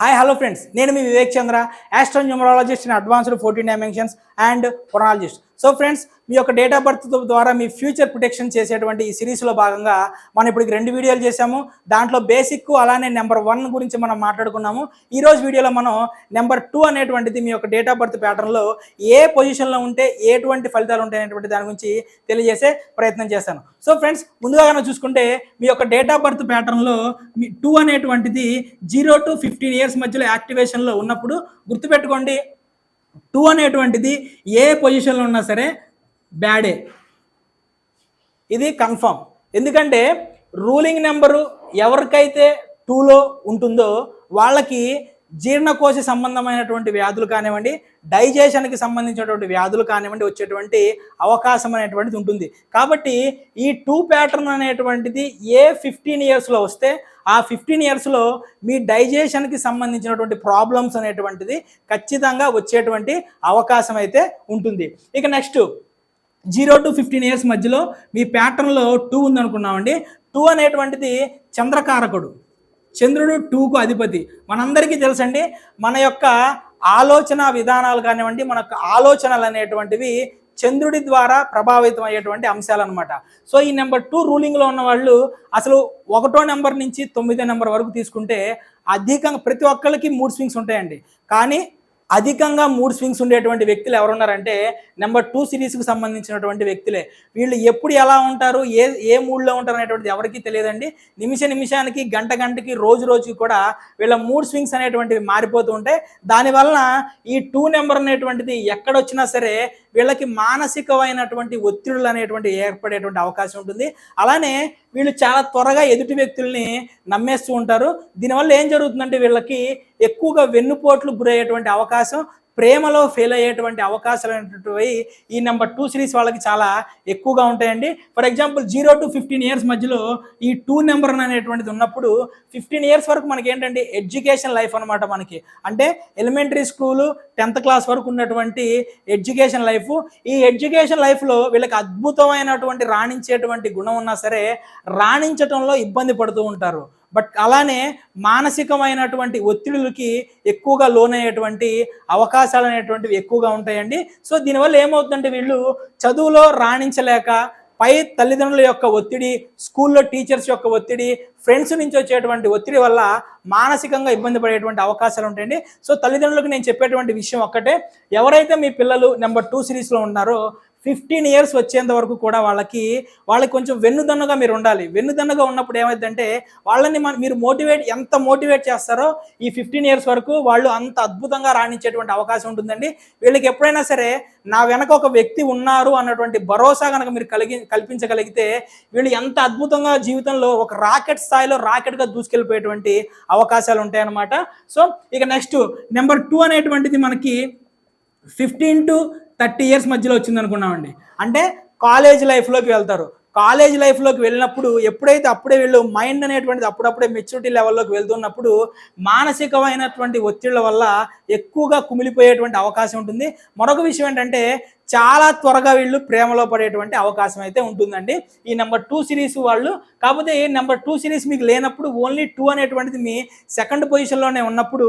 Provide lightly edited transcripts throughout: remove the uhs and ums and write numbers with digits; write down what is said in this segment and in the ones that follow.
Hi hello friends, నేను మీ Vivek Chandra, astronumerologist in advanced 14 dimensions and porologist. So friends, మీ యొక్క డేట్ ఆఫ్ బర్త్ ద్వారా మీ ఫ్యూచర్ ప్రొటెక్షన్ చేసేటువంటి ఈ సిరీస్లో భాగంగా మనం ఇప్పుడు 2 వీడియోలు చేసాము. దాంట్లో బేసిక్ అలానే నెంబర్ 1 గురించి మనం మాట్లాడుకున్నాము. ఈరోజు వీడియోలో మనం నెంబర్ 2 అనేటువంటిది మీ యొక్క డేట్ ఆఫ్ బర్త్ ప్యాటర్న్లో ఏ పొజిషన్లో ఉంటే ఎటువంటి ఫలితాలు ఉంటాయి అనేటువంటి దాని గురించి తెలియజేసే ప్రయత్నం చేస్తాను. సో ఫ్రెండ్స్, ముందుగా కనుక చూసుకుంటే మీ యొక్క డేట్ ఆఫ్ బర్త్ ప్యాటర్న్లో మీ 2 అనేటువంటిది 0 to 15 ఇయర్స్ మధ్యలో యాక్టివేషన్లో ఉన్నప్పుడు గుర్తుపెట్టుకోండి, 2 అనేటువంటిది ఏ పొజిషన్లో ఉన్నా సరే బ్యాడే, ఇది కన్ఫర్మ్. ఎందుకంటే రూలింగ్ నెంబరు ఎవరికైతే 2లో ఉంటుందో వాళ్ళకి జీర్ణకోశ సంబంధమైనటువంటి వ్యాధులు కానివ్వండి, డైజెషన్కి సంబంధించినటువంటి వ్యాధులు కానివ్వండి వచ్చేటువంటి అవకాశం అనేటువంటిది ఉంటుంది. కాబట్టి ఈ 2 ప్యాటర్న్ అనేటువంటిది ఏ 15 ఇయర్స్లో వస్తే ఆ 15 ఇయర్స్లో మీ డైజెషన్కి సంబంధించినటువంటి ప్రాబ్లమ్స్ అనేటువంటిది ఖచ్చితంగా వచ్చేటువంటి అవకాశం అయితే ఉంటుంది. ఇక నెక్స్ట్ 0 to 15 ఇయర్స్ మధ్యలో మీ ప్యాటర్న్లో 2 ఉందనుకున్నామండి. 2 అనేటువంటిది చంద్రకారకుడు, చంద్రుడు 2కు అధిపతి. మనందరికీ తెలుసండి, మన యొక్క ఆలోచన విధానాలు కానివ్వండి, మన ఆలోచనలు అనేటువంటివి చంద్రుడి ద్వారా ప్రభావితం అయ్యేటువంటి అంశాలు అనమాట. సో ఈ నెంబర్ 2 రూలింగ్లో ఉన్న వాళ్ళు అసలు 1వ నెంబర్ నుంచి 9వ నెంబర్ వరకు తీసుకుంటే అధికంగా ప్రతి ఒక్కరికి 3 స్వింగ్స్ ఉంటాయండి. కానీ అధికంగా 3 స్వింగ్స్ ఉండేటువంటి వ్యక్తులు ఎవరున్నారంటే నెంబర్ 2 సిరీస్కి సంబంధించినటువంటి వ్యక్తులే. వీళ్ళు ఎప్పుడు ఎలా ఉంటారు, ఏ మూడ్లో ఉంటారు అనేటువంటిది ఎవరికీ తెలియదండి. నిమిషానికి గంటకి రోజుకి కూడా వీళ్ళ 3 స్వింగ్స్ అనేటువంటివి మారిపోతూ ఉంటాయి. దానివల్ల ఈ 2 నెంబర్ అనేటువంటిది ఎక్కడొచ్చినా సరే వీళ్ళకి మానసికమైనటువంటి ఒత్తిడులు అనేటువంటి ఏర్పడేటువంటి అవకాశం ఉంటుంది. అలానే వీళ్ళు చాలా త్వరగా ఎదుటి వ్యక్తుల్ని నమ్మేస్తూ ఉంటారు. దీనివల్ల ఏం జరుగుతుందంటే వీళ్ళకి ఎక్కువగా వెన్నుపోట్లు గురయ్యేటువంటి అవకాశం, ప్రేమలో ఫెయిల్ అయ్యేటువంటి అవకాశాలు అనేటువంటివి ఈ నెంబర్ 2 సిరీస్ వాళ్ళకి చాలా ఎక్కువగా ఉంటాయండి. ఫర్ ఎగ్జాంపుల్ 0 to 15 ఇయర్స్ మధ్యలో ఈ 2 నెంబర్ అనేటువంటిది ఉన్నప్పుడు 15 ఇయర్స్ వరకు మనకి ఏంటంటే ఎడ్యుకేషన్ లైఫ్ అనమాట. మనకి అంటే ఎలిమెంటరీ స్కూలు 10th క్లాస్ వరకు ఉన్నటువంటి ఎడ్యుకేషన్ లైఫ్. ఈ ఎడ్యుకేషన్ లైఫ్లో వీళ్ళకి అద్భుతమైనటువంటి రాణించేటువంటి గుణం ఉన్నా సరే రాణించటంలో ఇబ్బంది పడుతూ ఉంటారు. బట్ అలానే మానసికమైనటువంటి ఒత్తిడులకి ఎక్కువగా లోనయ్యేటువంటి అవకాశాలు అనేటువంటివి ఎక్కువగా ఉంటాయండి. సో దీనివల్ల ఏమవుతుందంటే వీళ్ళు చదువులో రాణించలేక పై తల్లిదండ్రుల యొక్క ఒత్తిడి, స్కూల్లో టీచర్స్ యొక్క ఒత్తిడి, ఫ్రెండ్స్ నుంచి వచ్చేటువంటి ఒత్తిడి వల్ల మానసికంగా ఇబ్బంది పడేటువంటి అవకాశాలు ఉంటాయండి. సో తల్లిదండ్రులకు నేను చెప్పేటువంటి విషయం ఒక్కటే, ఎవరైతే మీ పిల్లలు నెంబర్ 2 సిరీస్లో ఉన్నారో 15 ఇయర్స్ వచ్చేంత వరకు కూడా వాళ్ళకి కొంచెం వెన్నుదన్నుగా మీరు ఉండాలి. వెన్నుదన్నుగా ఉన్నప్పుడు ఏమైందంటే వాళ్ళని మీరు ఎంత మోటివేట్ చేస్తారో ఈ 15 ఇయర్స్ వరకు వాళ్ళు అంత అద్భుతంగా రాణించేటువంటి అవకాశం ఉంటుందండి. వీళ్ళకి ఎప్పుడైనా సరే నా వెనక ఒక వ్యక్తి ఉన్నారు అన్నటువంటి భరోసా కనుక మీరు కల్పించగలిగితే వీళ్ళు ఎంత అద్భుతంగా జీవితంలో ఒక రాకెట్ స్థాయిలో రాకెట్గా దూసుకెళ్ళిపోయేటువంటి అవకాశాలు ఉంటాయన్నమాట. సో ఇక నెక్స్ట్ నెంబర్ 2 అనేటువంటిది మనకి 15 to 30 ఇయర్స్ మధ్యలో వచ్చింది అనుకున్నామండి. అంటే కాలేజ్ లైఫ్లోకి వెళ్తారు. కాలేజ్ లైఫ్లోకి వెళ్ళినప్పుడు అప్పుడే వీళ్ళు మైండ్ అనేటువంటిది అప్పుడప్పుడే మెచ్యూరిటీ లెవెల్లోకి వెళ్తున్నప్పుడు మానసికమైనటువంటి ఒత్తిళ్ల వల్ల ఎక్కువగా కుమిలిపోయేటువంటి అవకాశం ఉంటుంది. మరొక విషయం ఏంటంటే చాలా త్వరగా వీళ్ళు ప్రేమలో పడేటువంటి అవకాశం అయితే ఉంటుందండి ఈ నెంబర్ 2 సిరీస్ వాళ్ళు. కాకపోతే నెంబర్ 2 సిరీస్ మీకు లేనప్పుడు ఓన్లీ 2 అనేటువంటిది మీ 2nd పొజిషన్లోనే ఉన్నప్పుడు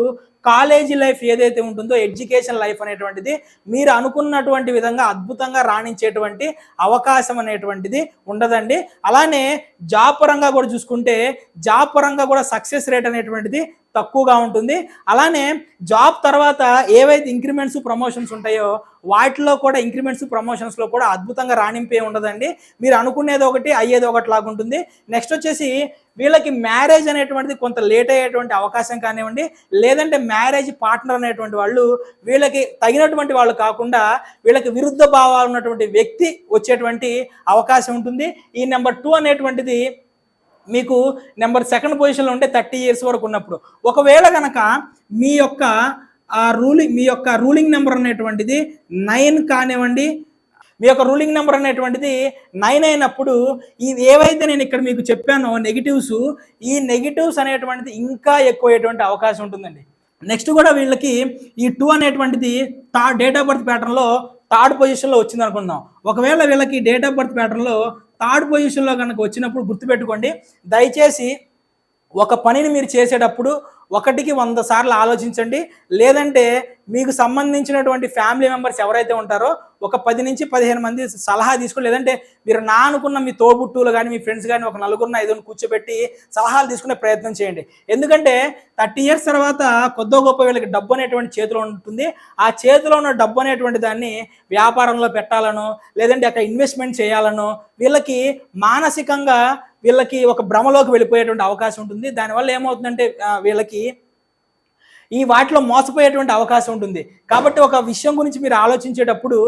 కాలేజీ లైఫ్ ఏదైతే ఉంటుందో ఎడ్యుకేషన్ లైఫ్ అనేటువంటిది మీరు అనుకున్నటువంటి విధంగా అద్భుతంగా రాణించేటువంటి అవకాశం అనేటువంటిది ఉండదండి. అలానే జాబ్ పరంగా కూడా చూసుకుంటే జాబ్ పరంగా కూడా సక్సెస్ రేట్ అనేటువంటిది తక్కువగా ఉంటుంది. అలానే జాబ్ తర్వాత ఏవైతే ఇంక్రిమెంట్స్ ప్రమోషన్స్ ఉంటాయో వాటిలో కూడా ఇంక్రిమెంట్స్ ప్రమోషన్స్లో కూడా అద్భుతంగా రాణింపే ఉండదండి. మీరు అనుకునేది ఒకటి అయ్యేది ఒకటి లాగా ఉంటుంది. నెక్స్ట్ వచ్చేసి వీళ్ళకి మ్యారేజ్ అనేటువంటిది కొంత లేట్ అయ్యేటువంటి అవకాశం కానివ్వండి, లేదంటే మ్యారేజ్ పార్ట్నర్ అనేటువంటి వాళ్ళు వీళ్ళకి తగినటువంటి వాళ్ళు కాకుండా వీళ్ళకి విరుద్ధ భావాలు ఉన్నటువంటి వ్యక్తి వచ్చేటువంటి అవకాశం ఉంటుంది. ఈ నెంబర్ 2 అనేటువంటిది మీకు నెంబర్ 2nd పొజిషన్లో ఉంటే 30 ఇయర్స్ వరకు ఉన్నప్పుడు. ఒకవేళ కనుక మీ యొక్క రూలింగ్ నెంబర్ అనేటువంటిది 9 కానివ్వండి, మీ యొక్క రూలింగ్ నెంబర్ అనేటువంటిది 9 అయినప్పుడు ఏవైతే నేను ఇక్కడ మీకు చెప్పానో నెగిటివ్స్, ఈ నెగిటివ్స్ అనేటువంటిది ఇంకా ఎక్కువయ్యేటువంటి అవకాశం ఉంటుందండి. నెక్స్ట్ కూడా వీళ్ళకి ఈ 2 అనేటువంటిది డేట్ ఆఫ్ బర్త్ ప్యాటర్న్లో 3rd పొజిషన్లో వచ్చింది అనుకుందాం. ఒకవేళ వీళ్ళకి డేట్ ఆఫ్ బర్త్ ప్యాటర్న్లో 3rd పొజిషన్లో కనుక వచ్చినప్పుడు గుర్తుపెట్టుకోండి, దయచేసి ఒక పనిని మీరు చేసేటప్పుడు 1కి 100 సార్లు ఆలోచించండి. లేదంటే మీకు సంబంధించినటువంటి ఫ్యామిలీ మెంబర్స్ ఎవరైతే ఉంటారో ఒక 10 నుంచి 15 మంది సలహా తీసుకొని, లేదంటే మీరు అనుకున్న మీ తోబుట్టువులు కానీ మీ ఫ్రెండ్స్ కానీ ఒక నలుగురిని 5 కూర్చోబెట్టి సలహాలు తీసుకునే ప్రయత్నం చేయండి. ఎందుకంటే 30 ఇయర్స్ తర్వాత కొద్దో గొప్ప వీళ్ళకి డబ్బు అనేటువంటి చేతిలో ఉంటుంది. ఆ చేతిలో ఉన్న డబ్బు అనేటువంటి దాన్ని వ్యాపారంలో పెట్టాలనో లేదంటే అక్కడ ఇన్వెస్ట్మెంట్ చేయాలనో వీళ్ళకి మానసికంగా వీళ్ళకి ఒక భ్రమలోకి వెళ్ళిపోయేటువంటి అవకాశం ఉంటుంది. దానివల్ల ఏమవుతుందంటే వీళ్ళకి ఈ వాటిలో మోసపోయేటువంటి అవకాశం ఉంటుంది. కాబట్టి ఒక విషయం గురించి మీరు ఆలోచించేటప్పుడు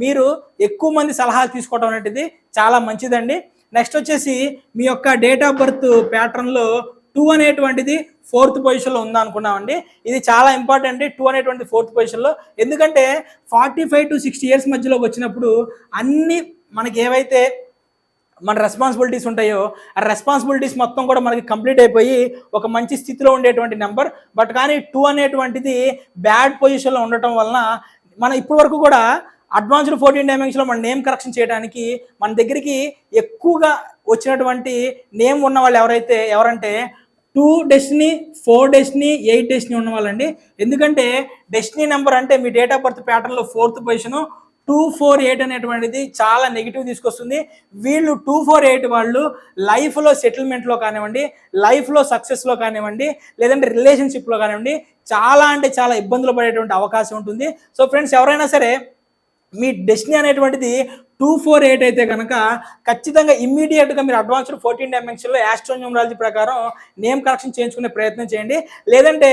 మీరు ఎక్కువ మంది సలహాలు తీసుకోవడం అనేది చాలా మంచిదండి. నెక్స్ట్ వచ్చేసి మీ యొక్క డేట్ ఆఫ్ బర్త్ ప్యాటర్న్లో 2 అనేటువంటిది 4th పొజిషన్లో ఉందనుకున్నామండి. ఇది చాలా ఇంపార్టెంట్. 2 అనేటువంటి 4th పొజిషన్లో, ఎందుకంటే 45 to 60 ఇయర్స్ మధ్యలోకి వచ్చినప్పుడు అన్ని మనకి ఏవైతే మన రెస్పాన్సిబిలిటీస్ ఉంటాయో ఆ రెస్పాన్సిబిలిటీస్ మొత్తం కూడా మనకి కంప్లీట్ అయిపోయి ఒక మంచి స్థితిలో ఉండేటువంటి నెంబర్. బట్ కానీ 2 అనేటువంటిది బ్యాడ్ పొజిషన్లో ఉండటం వలన మనం ఇప్పటి వరకు కూడా అడ్వాన్స్డ్ 14 డైమెన్షన్లో మన నేమ్ కరెక్షన్ చేయడానికి మన దగ్గరికి ఎక్కువగా వచ్చినటువంటి నేమ్ ఉన్న వాళ్ళు ఎవరంటే 2 డెస్టినీ, 4 డెస్టినీ, 8 డెస్టినీ ఉన్న వాళ్ళండి. ఎందుకంటే డెస్టినీ నెంబర్ అంటే మీ డేట్ ఆఫ్ బర్త్ ప్యాటర్న్లో 4th పొజిషను 2, 4, 8 అనేటువంటిది చాలా నెగిటివ్ తీసుకొస్తుంది. వీళ్ళు 2, 4, 8 వాళ్ళు లైఫ్లో సెటిల్మెంట్లో కానివ్వండి, లైఫ్లో సక్సెస్లో కానివ్వండి, లేదంటే రిలేషన్షిప్లో కానివ్వండి చాలా అంటే చాలా ఇబ్బందులు పడేటువంటి అవకాశం ఉంటుంది. సో ఫ్రెండ్స్, ఎవరైనా సరే మీ డెస్టినీ అనేటువంటిది 2, 4, 8 అయితే కనుక ఖచ్చితంగా ఇమ్మీడియట్గా మీరు అడ్వాన్స్డ్ 14 డైమెన్షన్లో యాస్ట్రోన్యూమరాలజీ ప్రకారం నేమ్ కరెక్షన్ చేయించుకునే ప్రయత్నం చేయండి. లేదంటే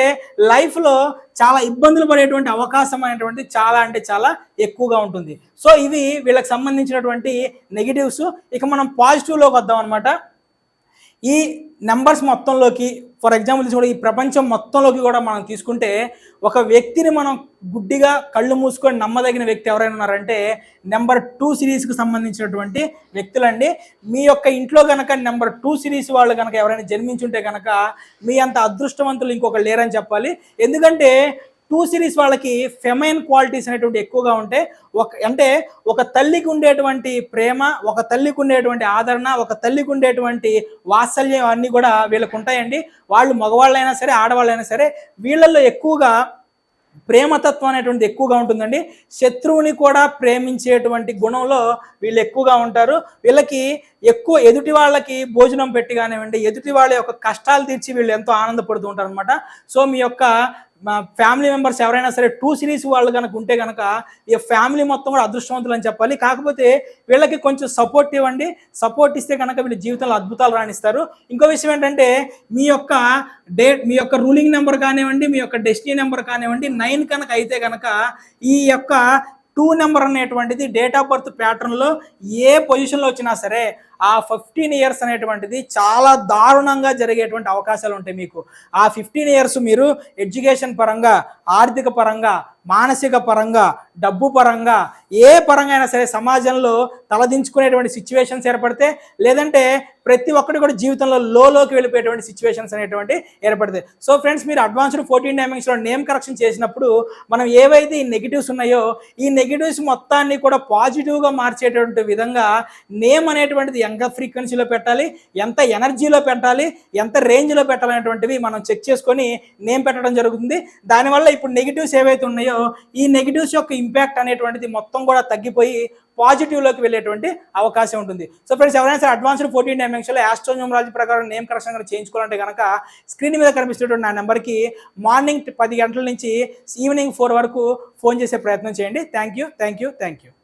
లైఫ్లో చాలా ఇబ్బందులు పడేటువంటి అవకాశం అనేటువంటిది చాలా అంటే చాలా ఎక్కువగా ఉంటుంది. సో ఇవి వీళ్ళకి సంబంధించినటువంటి నెగిటివ్స్. ఇక మనం పాజిటివ్లోకి వద్దాం అనమాట. ఈ నెంబర్స్ మొత్తంలోకి ఫర్ ఎగ్జాంపుల్ తీసుకుంటే ఈ ప్రపంచం మొత్తంలోకి కూడా మనం తీసుకుంటే ఒక వ్యక్తిని మనం గుడ్డిగా కళ్ళు మూసుకొని నమ్మదగిన వ్యక్తి ఎవరైనా ఉన్నారంటే నెంబర్ 2 సిరీస్కి సంబంధించినటువంటి వ్యక్తులండి. మీ యొక్క ఇంట్లో కనుక నెంబర్ 2 సిరీస్ వాళ్ళు కనుక ఎవరైనా జన్మించుంటే కనుక మీ అంత అదృష్టవంతులు ఇంకొకరు లేరని చెప్పాలి. ఎందుకంటే 2 సిరీస్ వాళ్ళకి ఫెమైన్ క్వాలిటీస్ అనేటువంటి ఎక్కువగా ఉంటాయి. ఒక తల్లికి ఉండేటువంటి ప్రేమ, ఒక తల్లికి ఉండేటువంటి ఆదరణ, ఒక తల్లికి ఉండేటువంటి వాత్సల్యం అన్నీ కూడా వీళ్ళకు ఉంటాయండి. వాళ్ళు మగవాళ్ళైనా సరే ఆడవాళ్ళైనా సరే వీళ్ళల్లో ఎక్కువగా ప్రేమతత్వం అనేటువంటిది ఎక్కువగా ఉంటుందండి. శత్రువుని కూడా ప్రేమించేటువంటి గుణంలో వీళ్ళు ఎక్కువగా ఉంటారు. వీళ్ళకి ఎక్కువ ఎదుటి వాళ్ళకి భోజనం పెట్టి కానివ్వండి, ఎదుటి వాళ్ళ యొక్క కష్టాలు తీర్చి వీళ్ళు ఎంతో ఆనందపడుతూ ఉంటారు అనమాట. సో మీ యొక్క ఫ్యామిలీ మెంబర్స్ ఎవరైనా సరే 2 సిరీస్ వాళ్ళు కనుక ఉంటే కనుక ఈ ఫ్యామిలీ మొత్తం కూడా అదృష్టవంతులు అని చెప్పాలి. కాకపోతే వీళ్ళకి కొంచెం సపోర్ట్ ఇవ్వండి. సపోర్ట్ ఇస్తే కనుక వీళ్ళ జీవితంలో అద్భుతాలు రాణిస్తారు. ఇంకో విషయం ఏంటంటే మీ యొక్క రూలింగ్ నెంబర్ కానివ్వండి, మీ యొక్క డెస్టినీ నెంబర్ కానివ్వండి 9 కనుక అయితే కనుక ఈ యొక్క 2 నెంబర్ అనేటువంటిది డేట్ ఆఫ్ బర్త్ ప్యాటర్న్లో ఏ పొజిషన్లో వచ్చినా సరే ఆ 15 ఇయర్స్ అనేటువంటిది చాలా దారుణంగా జరిగేటువంటి అవకాశాలు ఉంటాయి మీకు. ఆ 15 ఇయర్స్ మీరు ఎడ్యుకేషన్ పరంగా, ఆర్థిక పరంగా, మానసిక పరంగా, డబ్బు పరంగా, ఏ పరంగా అయినా సరే సమాజంలో తలదించుకునేటువంటి సిచ్యువేషన్స్ ఏర్పడితే, లేదంటే ప్రతి ఒక్కటి కూడా జీవితంలో లోకి వెళ్ళిపోయేటువంటి సిచ్యువేషన్స్ అనేటువంటి ఏర్పడతాయి. సో ఫ్రెండ్స్, మీరు అడ్వాన్స్డ్ 14 డైమెన్షన్లో నేమ్ కరెక్షన్ చేసినప్పుడు మనం ఏవైతే ఈ నెగిటివ్స్ ఉన్నాయో ఈ నెగిటివ్స్ మొత్తాన్ని కూడా పాజిటివ్గా మార్చేటువంటి విధంగా నేమ్ అనేటువంటిది ఎంత ఫ్రీక్వెన్సీలో పెట్టాలి, ఎంత ఎనర్జీలో పెట్టాలి, ఎంత రేంజ్లో పెట్టాలనేటువంటివి మనం చెక్ చేసుకొని నేమ్ పెట్టడం జరుగుతుంది. దానివల్ల ఇప్పుడు నెగిటివ్స్ ఏవైతే ఉన్నాయో ఈ నెగిటివ్స్ యొక్క ఇంపాక్ట్ అనేటువంటిది మొత్తం కూడా తగ్గిపోయి పాజిటివ్లోకి వెళ్ళేటువంటి అవకాశం ఉంటుంది. సో ఫ్రెండ్స్, ఎవరైనా సరే అడ్వాన్స్డ్ 14 డైమెన్షన్లో యాస్ట్రోన్యూమరాలజీ ప్రకారం నేమ్ కరెక్షన్ కనుక చేయించుకోవాలంటే కనుక స్క్రీన్ మీద కనిపిస్తున్నటువంటి నా నెంబర్కి మార్నింగ్ 10 గంటల నుంచి ఈవినింగ్ 4 వరకు ఫోన్ చేసే ప్రయత్నం చేయండి. Thank you.